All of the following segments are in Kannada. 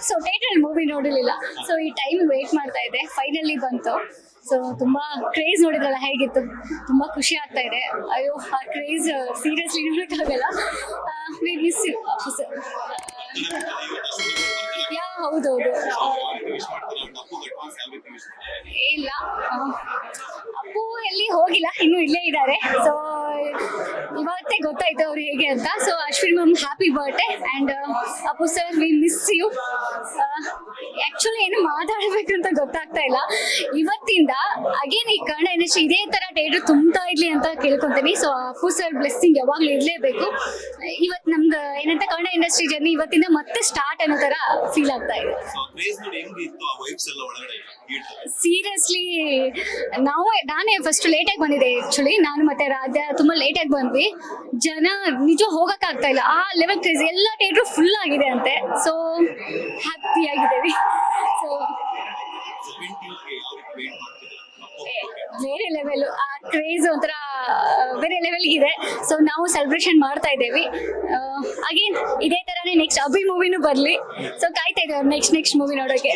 ಸೊ ಥಿಯೇಟರ್ ಮೂವಿ ನೋಡಿರಲಿಲ್ಲ. ಸೊ ಈ ಟೈಮ್ ವೇಟ್ ಮಾಡ್ತಾ ಇದ್ದೆ, ಫೈನಲಿ ಬಂತು. ಸೊ ತುಂಬಾ ಕ್ರೇಜ್ ನೋಡಿದ್ರಲ್ಲ ಹೇಗಿತ್ತು, ತುಂಬಾ ಖುಷಿ ಆಗ್ತಾ ಇದೆ. ಅಯ್ಯೋ ಆ ಕ್ರೇಜ್ ಸೀರಿಯಸ್ಲಿ ನೋಡೋಕ್ಕಾಗಲ್ಲ. We miss you sir. Yeah ಹೌದೌದು. ಇಲ್ಲ, ಅಪ್ಪು ಎಲ್ಲಿ ಹೋಗಿಲ್ಲ, ಇನ್ನೂ ಇಲ್ಲೇ ಇದ್ದಾರೆ. ಸೊ ಇವತ್ತೇ ಗೊತ್ತಾಯ್ತು ಅವ್ರು ಹೇಗೆ ಅಂತ. So Ashwin ma'am happy birthday and Appu sir we miss you. Actually ಏನು ಮಾತಾಡಬೇಕು ಅಂತ ಗೊತ್ತಾಗ್ತಾ ಇಲ್ಲ. ಇವತ್ತಿಂದ ಅಗೇನ್ ಈ ಕನ್ನಡ ಇಂಡಸ್ಟ್ರಿ ಇದೇ ಥರ ಥಿಯೇಟರ್ ತುಂಬ್ತಾ ಇರಲಿ ಅಂತ ಕೇಳ್ಕೊತೀನಿ. ಸೊ ಅಪ್ಪು ಸರ್ ಬ್ಲೆಸ್ಸಿಂಗ್ ಯಾವಾಗಲೂ ಇರಲೇಬೇಕು. ಇವತ್ತು ನಮ್ದು ಏನಂತ ಕನ್ನಡ ಇಂಡಸ್ಟ್ರಿ ಜರ್ನಿ ಇವತ್ತಿಂದ ಮತ್ತೆ ಸ್ಟಾರ್ಟ್ ಅನ್ನೋ ಥರ ಫೀಲ್ ಆಗ್ತಾ ಇದೆ. ಸೀರಿಯಸ್ಲಿ ನಾನೇ ಫಸ್ಟ್ ಲೇಟಾಗಿ ಬಂದಿದ್ದೆ. ಆ್ಯಕ್ಚುಲಿ ನಾನು ಮತ್ತೆ ರಾಧಾ ತುಂಬ ಲೇಟಾಗಿ ಬಂದ್ವಿ. ಜನ ನಿಜ ಹೋಗೋಕ್ಕಾಗ್ತಾ ಇಲ್ಲ, ಆ ಲೆವೆಲ್ ಕ್ರೇಜ್. ಎಲ್ಲ ಥಿಯೇಟ್ರು ಫುಲ್ ಆಗಿದೆ ಅಂತೆ. ಸೊ ಹ್ಯಾಪಿ ಆಗಿದ್ದೇವೆ. ಸೊ ಬೇರೆ ಲೆವೆಲ್, ಆ ಕ್ರೇಜ್ ಒಂಥರ ಬೇರೆ ಲೆವೆಲ್ಗಿದೆ. ಸೊ ನಾವು ಸೆಲೆಬ್ರೇಷನ್ ಮಾಡ್ತಾ ಇದ್ದೇವೆ. ಅಗೇನ್ ಇದೇ ಥರನೇ ನೆಕ್ಸ್ಟ್ ಅಭಿ ಮೂವಿನೂ ಬರಲಿ. ಸೊ ಕಾಯ್ತಾ ಇದ್ದೇವೆ ನೆಕ್ಸ್ಟ್ ಮೂವಿ ನೋಡೋಕ್ಕೆ.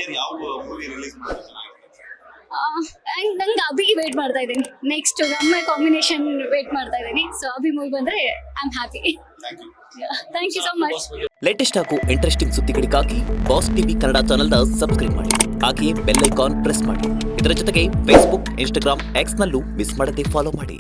ನಂಗೆ ಅಭಿಗೆ ವೇಟ್ ಮಾಡ್ತಾ ಇದ್ದೀನಿ. ನೆಕ್ಸ್ಟ್ ನಮ್ಮ ಕಾಂಬಿನೇಷನ್ ವೇಟ್ ಮಾಡ್ತಾ ಇದ್ದೀನಿ. ಸೊ ಅಭಿ ಮೂವಿ ಬಂದರೆ I am happy. Thank you so much. Latest ಹಾಗೂ ಇಂಟ್ರೆಸ್ಟಿಂಗ್ ಸುದ್ದಿಗಳಿಗಾಗಿ ಬಾಸ್ ಟಿವಿ ಕನ್ನಡ ಚಾನೆಲ್ನ ಸಬ್ಸ್ಕ್ರೈಬ್ ಮಾಡಿ, ಹಾಗೆಯೇ ಬೆಲ್ ಐಕಾನ್ ಪ್ರೆಸ್ ಮಾಡಿ. ಇದರ ಜೊತೆಗೆ ಫೇಸ್ಬುಕ್, ಇನ್ಸ್ಟಾಗ್ರಾಮ್, ಎಕ್ಸ್ನಲ್ಲೂ ಮಿಸ್ ಮಾಡದೆ ಫಾಲೋ ಮಾಡಿ.